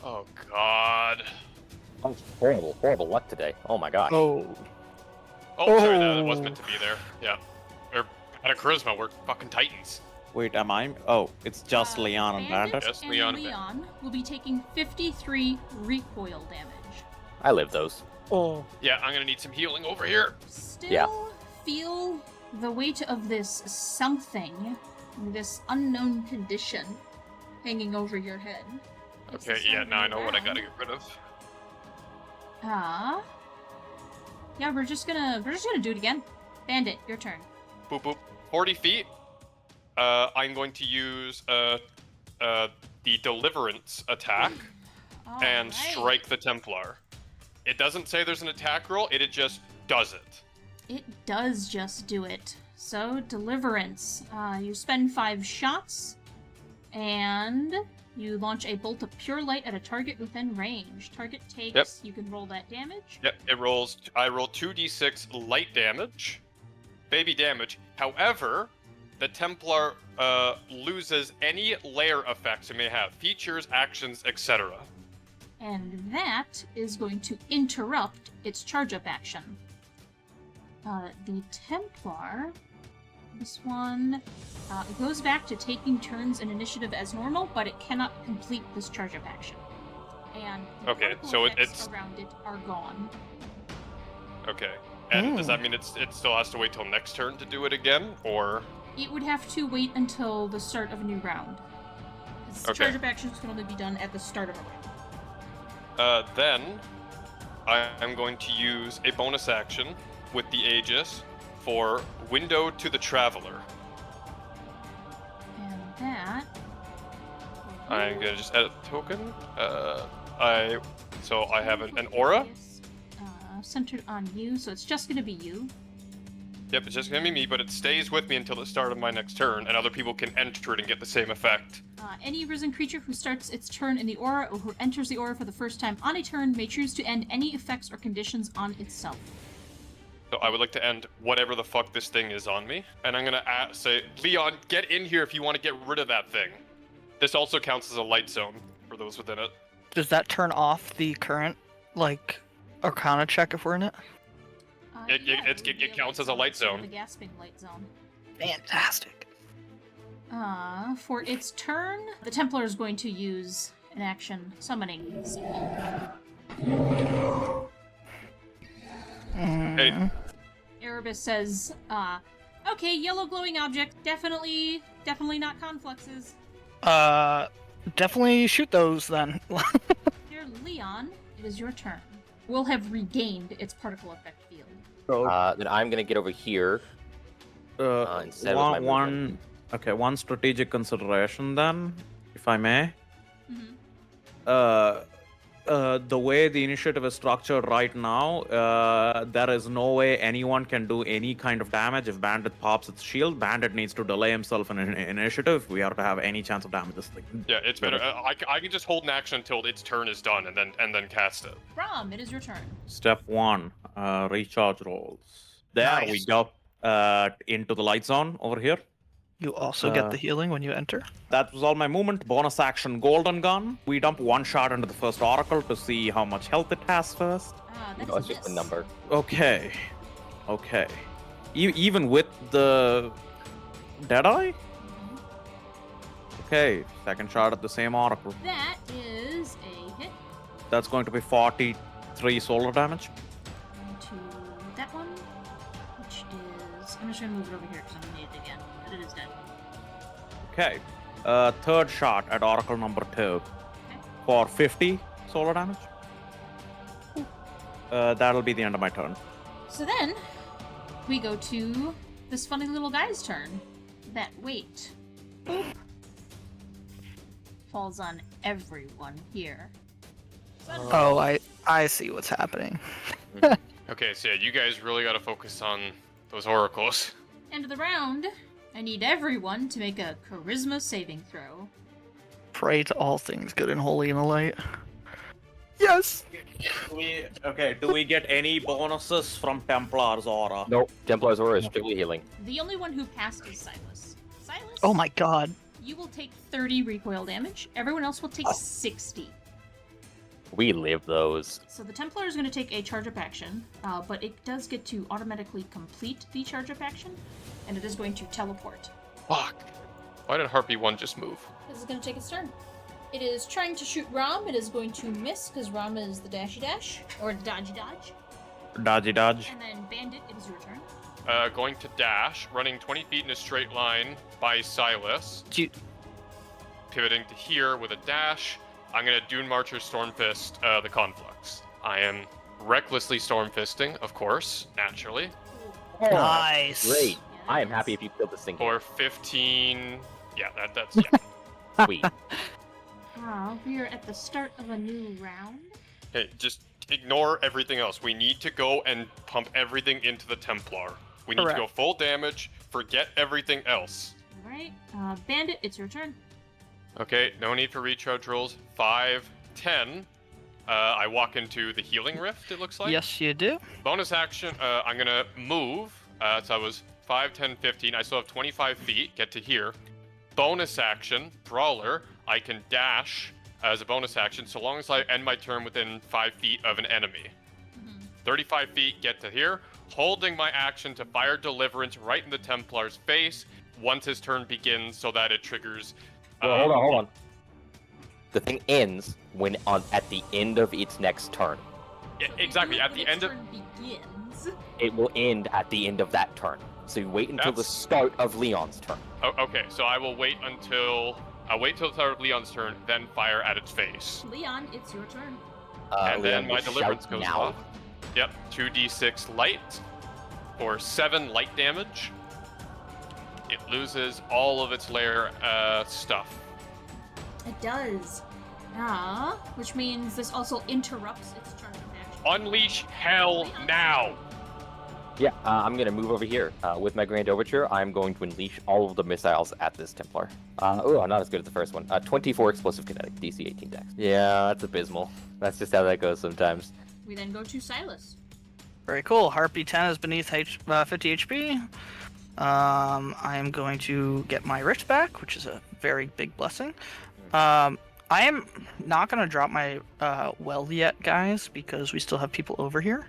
Oh, God. Oh, horrible luck today. Oh my gosh. Oh, sorry, that was meant to be there. Yeah. Or out of Charisma, we're fucking Titans. Wait, am I? Oh, it's just Leon and Bandit Bandit. Yes, and Leon Leon, and will be taking 53 recoil damage. I live those. Oh. Yeah, I'm gonna need some healing over here. Still Yeah. feel the weight of this something, this unknown condition, hanging over your head. It's Okay, the yeah, sound now I of know the what I gotta round. get rid of. Yeah, we're just gonna do it again. Bandit, your turn. Boop boop. 40 feet. I'm going to use the Deliverance attack and Alright. strike the Templar. It doesn't say there's an attack roll, it just does it. It does just do it. So, Deliverance. You spend 5 shots, and you launch a bolt of pure light at a target within range. Target takes, Yep. you can roll that damage. Yep, I roll 2d6 light damage, baby damage. However, the Templar loses any layer effects it may have, features, actions, etc. And that is going to interrupt its charge-up action. The Templar, this one, it goes back to taking turns in initiative as normal, but it cannot complete this charge-up action. And the Okay, critical so effects it's- around it are gone. Okay. And does that mean it still has to wait till next turn to do it again, or? It would have to wait until the start of a new round. Its Okay. charge-up actions can only be done at the start of a round. Then I'm going to use a bonus action with the Aegis for Window to the Traveler. And that... I'm gonna just add a token. I have an aura. Centered on you, so it's just gonna be you. Yep, it's just gonna be me, but it stays with me until the start of my next turn, and other people can enter it and get the same effect. Any risen creature who starts its turn in the aura or who enters the aura for the first time on a turn may choose to end any effects or conditions on itself. So I would like to end whatever the fuck this thing is on me, and I'm gonna say, Leon, get in here if you want to get rid of that thing. This also counts as a light zone for those within it. Does that turn off the current, Arcana check if we're in it? It counts as a light zone. The gasping light zone. Fantastic. For its turn, the Templar is going to use an action summoning. Hey, Arabus says, okay, yellow glowing object, definitely not confluxes. Definitely shoot those then. Dear Leon, it is your turn. Will have regained its particle effect field. Then I'm gonna get over here. Instead of my movement. One strategic consideration then, if I may. Mm-hmm. The way the initiative is structured right now, there is no way anyone can do any kind of damage if Bandit pops its shield. Bandit needs to delay himself in initiative if we are to have any chance of damage this thing. yeah, it's better. I can just hold an action until its turn is done, and then cast it. Rom, it is your turn. Step 1, recharge rolls. There we Nice. go. Into the light zone over here. You also get the healing when you enter. That was all my movement. Bonus action, Golden Gun. We dump one shot into the first Oracle to see how much health it has first. That's No, it's just a miss. number. Okay. Even with the Deadeye? Mhm. Okay, second shot at the same Oracle. That is a hit. That's going to be 43 solar damage. To that one, which is... I'm just going to move it over here because I'm going to need it again. But it is dead. Okay. Third shot at Oracle number 2 for 50 solar damage. That'll be the end of my turn. So then, we go to this funny little guy's turn. That weight falls on everyone here. Oh, I see what's happening. Okay, so yeah, you guys really got to focus on those oracles. End of the round, I need everyone to make a charisma saving throw. Pray to all things good and holy in the light. Yes! Do we get any bonuses from Templar's aura? Nope. Templar's aura is strictly healing. The only one who passed is Silas. Silas? Oh my god. You will take 30 recoil damage. Everyone else will take 60. We live those. So the Templar is going to take a charge-up action, but it does get to automatically complete the charge-up action, and it is going to teleport. Fuck. Why did Harpy 1 just move? This is going to take its turn. It is trying to shoot Rom. It is going to miss, because Rom is the dashy dash, or dodgy dodge. Dodgy dodge. And then Bandit, it is your turn. Going to dash, running 20 feet in a straight line by Silas. Pivoting to here with a dash. I'm going to Dune Marcher Stormfist the Conflux. I am recklessly Stormfisting, of course, naturally. Nice. Great. Yeah, I am that happy is- if you killed this thing. For 15... Yeah, that's... Yeah. Sweet. We are at the start of a new round. Hey, just ignore everything else. We need to go and pump everything into the Templar. We need to go Correct. full damage, forget everything else. Alright, Bandit, it's your turn. Okay, no need for recharge rolls. 5, 10. I walk into the healing rift, it looks like. Yes, you do. Bonus action, I'm gonna move. So I was 5, 10, 15. I still have 25 feet, get to here. Bonus action, Brawler. I can dash as a bonus action, so long as I end my turn within 5 feet of an enemy. 35 feet, get to here, holding my action to fire Deliverance right in the Templar's face once his turn begins, so that it triggers. Well, hold on. The thing ends when at the end of its next turn. Yeah, exactly. At the end of turn begins. It will end at the end of that turn. So you wait until the start of Leon's turn. Oh, okay, so I will wait until the start of Leon's turn, then fire at its face. Leon, it's your turn. And then Leon my will Deliverance shout goes now. off. Yep, 2d6 light for 7 light damage. It loses all of its lair stuff. It does. Which means this also interrupts its charge of action. Unleash hell now! Yeah, I'm gonna move over here. With my Grand Overture, I'm going to unleash all of the missiles at this Templar. I'm not as good as the first one. 24 explosive kinetic, DC 18 dex. Yeah, that's abysmal. That's just how that goes sometimes. We then go to Silas. Very cool. Heartbeat 10 is beneath 50 HP. I am going to get my Rift back, which is a very big blessing. I am not going to drop my well yet, guys, because we still have people over here.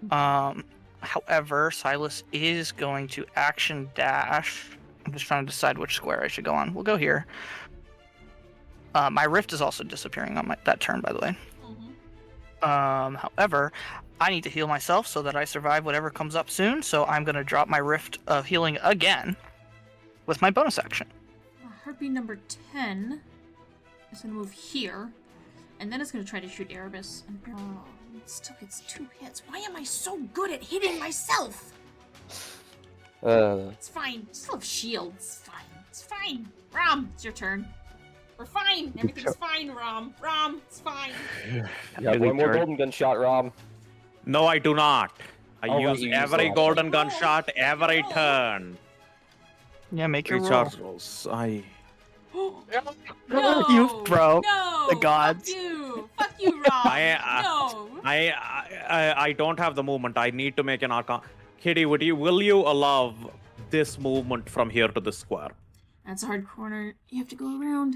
However, Silas is going to action dash. I'm just trying to decide which square I should go on. We'll go here. My Rift is also disappearing on that turn, by the way. However, I need to heal myself so that I survive whatever comes up soon, so I'm going to drop my Rift of Healing again with my bonus action. Heartbeat number 10 is going to move here, and then it's going to try to shoot Arabus. And it still gets 2 hits. Why am I so good at hitting myself? It's fine. Still have shields. It's fine. Rom, it's your turn. We're fine. Everything's fine, Rom. Rom, it's fine. You have one more golden gun shot, Rob. No, I do not. I use you use every all. golden gun shot every turn. Yeah, make your roll. Recharge rolls. No, You, bro. No, The gods. Fuck you, Rom. No. I don't have the movement. I need to make an arcana. Kitty, will you allow this movement from here to the square? That's a hard corner. You have to go around.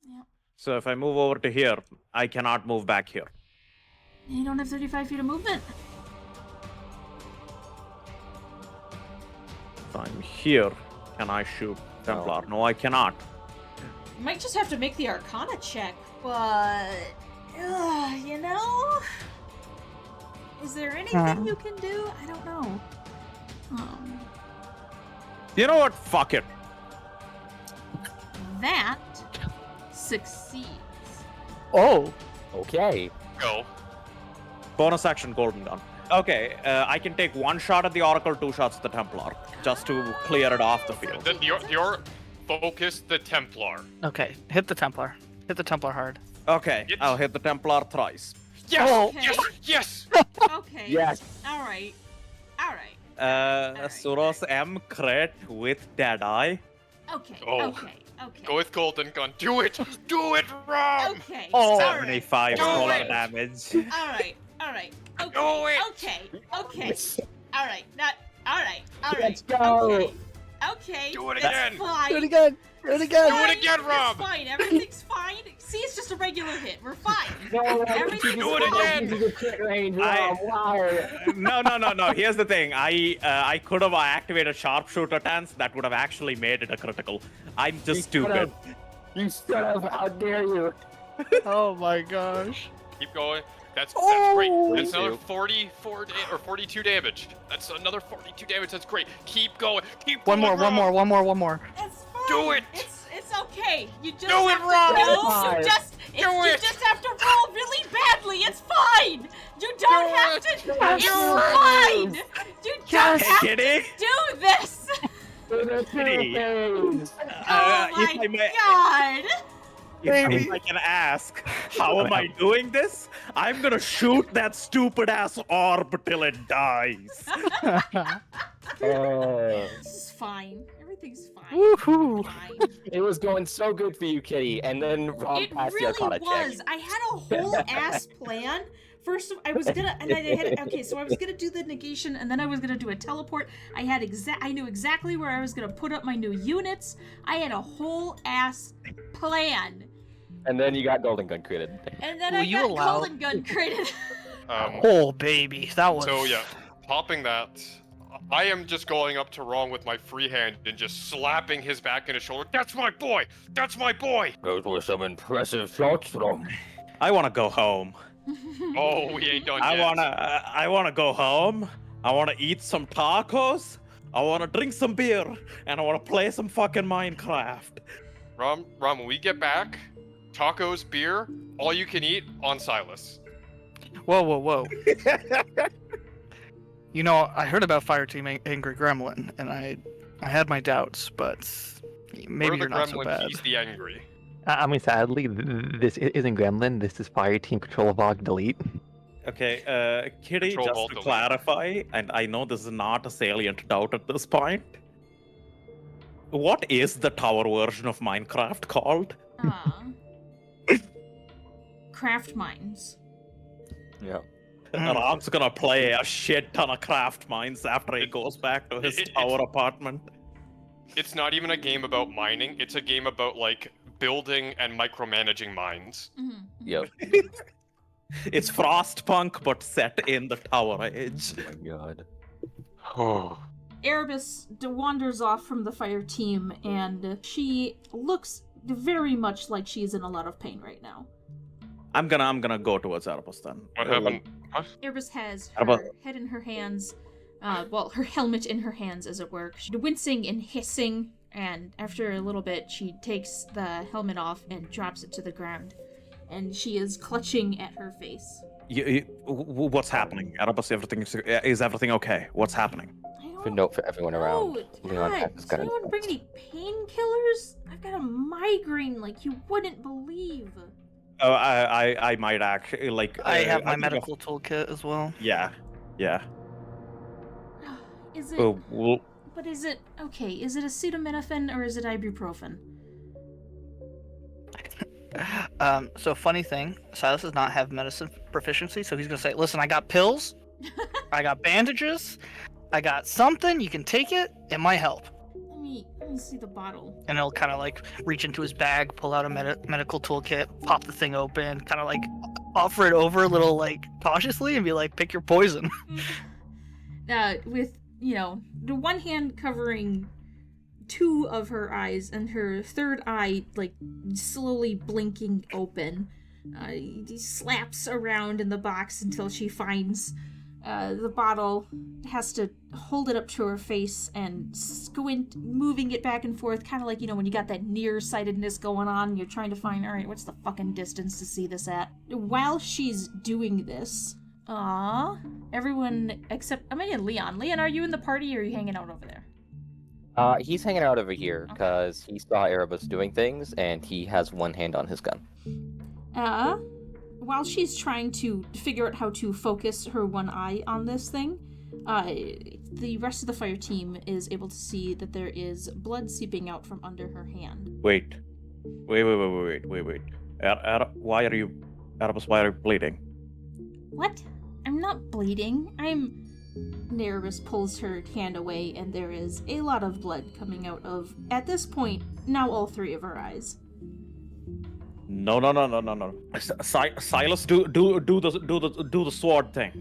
Yep. So if I move over to here, I cannot move back here. You don't have 35 feet of movement. If I'm here, can I shoot Templar? No, I cannot. You might just have to make the Arcana check, but... you know? Is there anything you can do? I don't know. You know what? Fuck it. That succeeds. Oh. Okay. Go. Bonus action golden gun. Okay, I can take 1 shot at the Oracle, 2 shots at the Templar, just to clear it off the field. Your focus the Templar. Okay, hit the Templar. Hit the Templar hard. Okay, Yes. I'll hit the Templar thrice. Yes! Okay. Yes! Okay. Yes. Alright. Alright. Suros M crit with Deadeye. Okay. Oh. Okay. Okay. Go with golden gun. Do it! Do it, Rob! Okay. Oh. Alright. 75 Do solar it. damage. Alright. Alright. Okay. Do it. Okay. Okay. Alright. Not. Alright. Alright. Let's go. Okay. Okay. Do it That's again. fine. Do it again. Do it again. Do it again, Rob. It's fine. Everything's fine. See, it's just a regular hit. We're fine. No, Everything's do it fine. again. No. Here's the thing. I could have activated sharpshooter stance. That would have actually made it a critical. I'm just stupid. You stood up. How dare you? Oh my gosh. Keep going. That's Oh. great. That's another 42. 42 damage. That's another 42 damage. That's great. Keep going. Keep One going, more, Rob. one more. It's fine. Do it. It's okay. You just Do have it, to, Rob. No, It's you fine. just have to roll really badly. It's fine. You don't Do have it. to. Do It's it. fine. You don't Yes. have Kitty? to do this. Kitty. Oh if my I may, god. if I can ask, how am I doing this? I'm gonna shoot that stupid ass orb till it dies. This is fine. Everything's fine. Woohoo. Fine. It was going so good for you, Kitty, and then Rob It passed the really Arcana was. check. I had a whole ass plan First, I was gonna, and I had, okay, so I was gonna do the negation, and then I was gonna do a teleport. I knew exactly where I was gonna put up my new units. I had a whole ass plan. And then you got Golden Gun created. And then Will I you got allow- Golden Gun created. Oh baby, that was. So yeah, popping that, I am just going up to Rom with my free hand and just slapping his back and his shoulder. That's my boy! That's my boy! Those were some impressive shots, Rom. I want to go home. Oh, we ain't done yet. I wanna go home. I wanna eat some tacos. I wanna drink some beer, and I wanna play some fucking Minecraft. Rom, when we get back, tacos, beer, all you can eat on Silas. Whoa. You know, I heard about Fireteam Angry Gremlin, and I had my doubts, but maybe We're you're the not so gremlin, bad. he's the angry. I mean, sadly, this isn't Gremlin. This is Fireteam Control Log Delete. Okay, Kitty, Control just Alt to Delete. clarify, and I know this is not a salient doubt at this point. What is the tower version of Minecraft called? Craft mines. Yeah. Ram's gonna play a shit ton of craft mines after he goes back to his tower apartment. It's not even a game about mining, it's a game about, like, building and micromanaging mines. Yep. It's Frostpunk, but set in the Tower Age. Oh my god. Oh. Arabus wanders off from the fire team, and she looks very much like she's in a lot of pain right now. I'm gonna go towards Arabus then. What happened? What? Arabus has How her about- head in her hands, her helmet in her hands, as it were. She's wincing and hissing, and after a little bit, she takes the helmet off and drops it to the ground. And she is clutching at her face. What's happening? Arabus, is everything okay? What's happeing? I Good don't note for everyone around. know. Leon God, has does got anyone bring any painkillers? I've got a migraine like you wouldn't believe. Oh, I might actually like. I have my think of- medical toolkit as well. Yeah. Is it? Oh, well, But is it okay? Is it acetaminophen or is it ibuprofen? So funny thing, Silas does not have medicine proficiency, so he's gonna say, "Listen, I got pills, I got bandages, I got something. You can take it. It might help." Let me see the bottle. And he'll kind of like reach into his bag, pull out a medical toolkit, pop the thing open, kind of like offer it over a little like cautiously, and be like, "Pick your poison." With the one hand covering two of her eyes and her third eye like slowly blinking open. He slaps around in the box until she finds the bottle, has to hold it up to her face and squint, moving it back and forth, kind of like, when you got that nearsightedness going on, you're trying to find, all right, what's the fucking distance to see this at? While she's doing this, everyone except, Leon. Leon, are you in the party or are you hanging out over there? He's hanging out over here because he saw Erebus doing things, and he has one hand on his gun. While she's trying to figure out how to focus her one eye on this thing, the rest of the fire team is able to see that there is blood seeping out from under her hand. wait. Why are you, Arabus? Why are you bleeding? What? I'm not bleeding. Nervous pulls her hand away, and there is a lot of blood coming out of, at this point, now all three of her eyes. No. Silas, do the sword thing.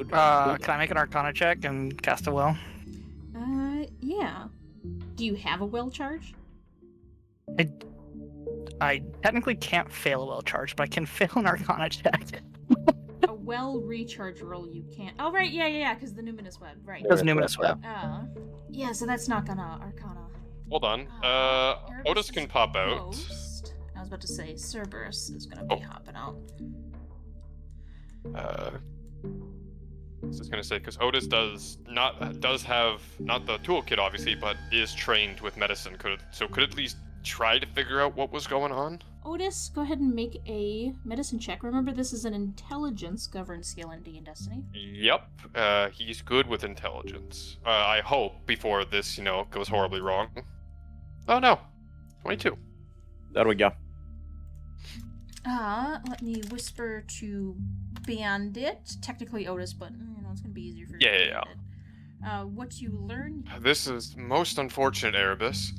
Can I make an Arcana check and cast a will? Yeah. Do you have a will charge? I technically can't fail a will charge, but I can fail an Arcana check. A well recharge roll you can't. Oh, right, yeah, because the Numinous Web, right. That's Numinous Web. Yeah, so that's not gonna Arcana. Hold on. Arabus Otis can pop out. Ghost. I was about to say Cerberus is gonna be hopping out. I was just gonna say, because Otis does have not the toolkit obviously, but is trained with medicine. Could at least try to figure out what was going on. Otis, go ahead and make a medicine check. Remember, this is an intelligence governed skill in D&Destiny. Yep. He's good with intelligence. I hope before this, goes horribly wrong. Oh no, 22. There we go. Let me whisper to Bandit. Technically Otis, but it's gonna be easier for you. Yeah. What you learn. This is most unfortunate, Arabus.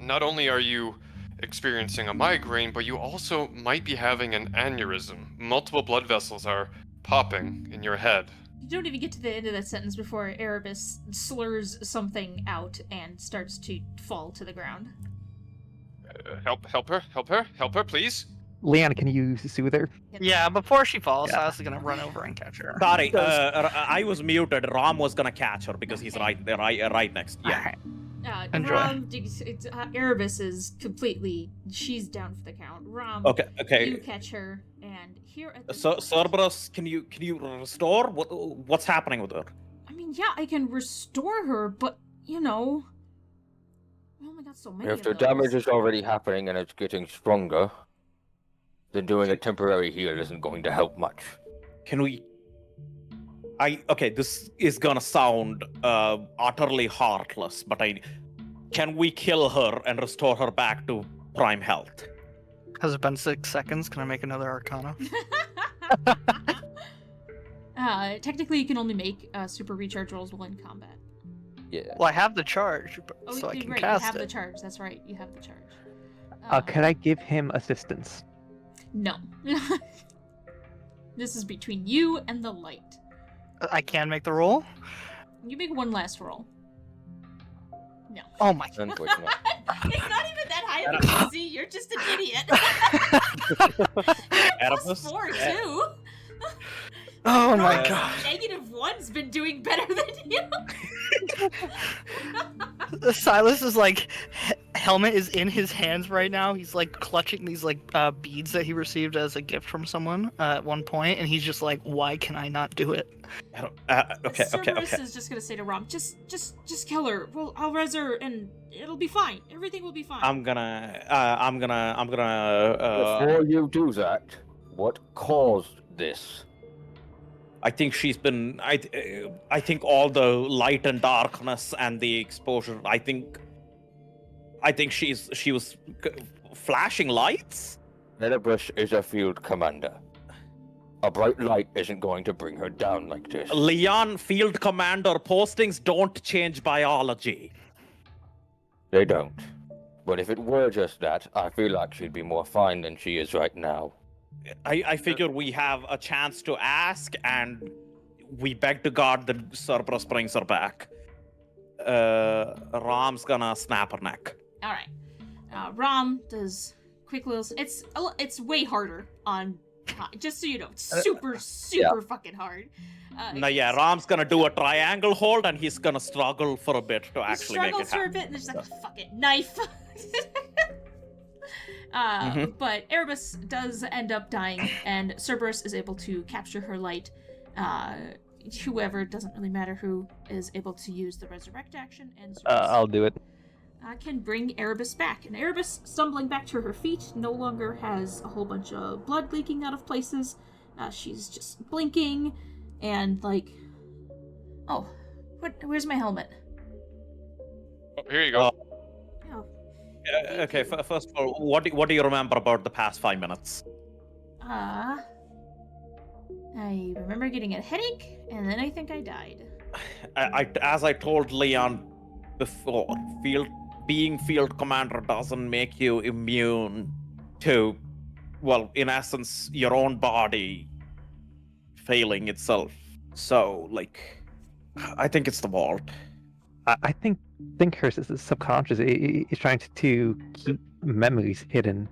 Not only are you experiencing a migraine, but you also might be having an aneurysm. Multiple blood vessels are popping in your head. You don't even get to the end of that sentence before Arabus slurs something out and starts to fall to the ground. Help her, please. Leon, can you soothe her? Yeah, before she falls, Yeah. I was gonna run over and catch her. Sorry, I was muted. Ram was gonna catch her because he's right next. Yeah. Alright. Enjoy. Ram, Arabus is completely. She's down for the count. Ram, Okay. you catch her, and here at the. So, Cerberus, can you restore? What's happening with her? I mean, yeah, I can restore her, but we only got so many. If the of those. damage is already happening and it's getting stronger, then doing a temporary heal isn't going to help much. Can we? This is gonna sound utterly heartless, but can we kill her and restore her back to prime health? Has it been 6 seconds? Can I make another Arcana? Technically, you can only make super recharge rolls while in combat. Yeah. Well, I have the charge, so I you're can right, cast you have it. the charge. That's right, you have the charge. Can I give him assistance? No. This is between you and the light. I can make the roll? You make one last roll. No. Oh my. Unfortunately. It's not even that high of a DC, you're just an idiot. Arabus? +4 too. Oh my Uh, god. -1's been doing better than you. Silas is like, helmet is in his hands right now. He's like clutching these like beads that he received as a gift from someone at one point, and he's just like, why can I not do it? Okay. Cerberus is just gonna say to Rom, just kill her. Well, I'll res her and it'll be fine. Everything will be fine. I'm gonna. Before you do that, what caused this? I think she's been. I think all the light and darkness and the exposure. I think she was flashing lights. Arabus is a field commander. A bright light isn't going to bring her down like this. Leon, field commander postings don't change biology. They don't. But if it were just that, I feel like she'd be more fine than she is right now. I figure we have a chance to ask, and we beg to God that Cerberus brings her back. Ram's gonna snap her neck. All right. Rom does quick little. It's way harder on. Just so you know, it's super fucking hard. Ram's gonna do a triangle hold, and he's gonna struggle for a bit to actually make it struggles for a happen. bit, and there's like a fucking knife. But Arabus does end up dying, and Cerberus is able to capture her light. Whoever, it doesn't really matter who, is able to use the resurrect action, and Cerberus I'll do it. can bring Arabus back. And Arabus, stumbling back to her feet, no longer has a whole bunch of blood leaking out of places. She's just blinking, and like, oh, where's my helmet? Oh, here you go. Oh, Okay, first of all, what do you remember about the past 5 minutes? I remember getting a headache, and then I think I died. As I told Leon before, being field commander doesn't make you immune to, well, in essence, your own body failing itself. So, like, I think it's the vault. I think her subconscious is trying to keep memories hidden